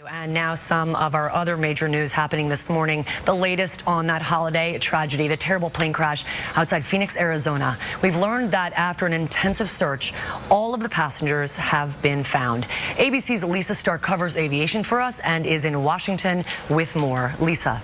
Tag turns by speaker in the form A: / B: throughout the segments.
A: And now some of our other major news happening this morning. The latest on that holiday tragedy, the terrible plane crash outside Phoenix, Arizona. We've learned that after an intensive search, all of the passengers have been found. ABC's Lisa Stark covers aviation for us and is in Washington with more. Lisa.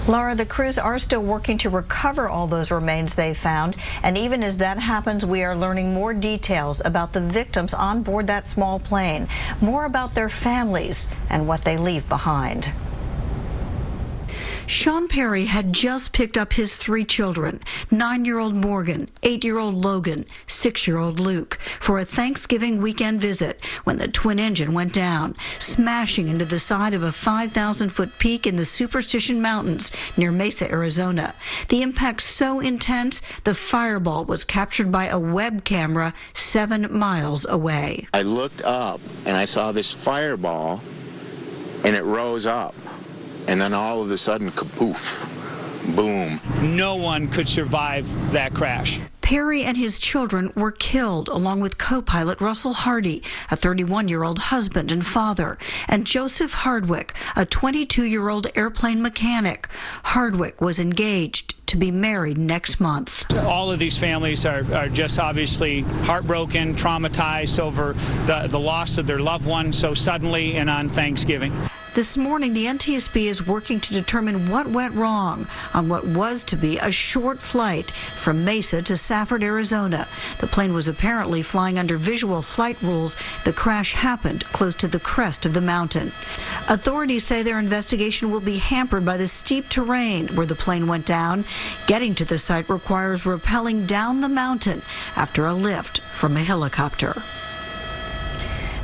B: Laura, the crews are still working to recover all those remains they found, and even as that happens, we are learning more details about the victims on board that small plane, more about their families and what they leave behind.
C: Sean Perry had just picked up his 3 children, 9-year-old Morgan, 8-year-old Logan, 6-year-old Luke, for a Thanksgiving weekend visit when the twin engine went down, smashing into the side of a 5,000-foot peak in the Superstition Mountains near Mesa, Arizona. The impact so intense, the fireball was captured by a web camera 7 miles away.
D: I looked up and I saw this fireball and it rose up. And then all of a sudden, kapoof, boom.
E: No one could survive that crash.
C: Perry and his children were killed, along with co-pilot Russell Hardy, a 31-year-old husband and father, and Joseph Hardwick, a 22-year-old airplane mechanic. Hardwick was engaged to be married next month.
E: All of these families are just obviously heartbroken, traumatized over the loss of their loved one so suddenly and on Thanksgiving.
C: This morning, the NTSB is working to determine what went wrong on what was to be a short flight from Mesa to Safford, Arizona. The plane was apparently flying under visual flight rules. The crash happened close to the crest of the mountain. Authorities say their investigation will be hampered by the steep terrain where the plane went down. Getting to the site requires rappelling down the mountain after a lift from a helicopter.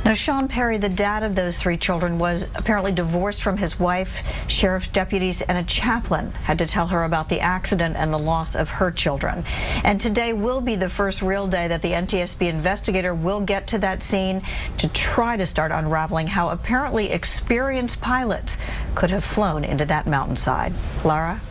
B: Now, Sean Perry, the dad of those 3 children, was apparently divorced from his wife. Sheriff's deputies and a chaplain had to tell her about the accident and the loss of her children. And today will be the first real day that the NTSB investigator will get to that scene to try to start unraveling how apparently experienced pilots could have flown into that mountainside. Lara?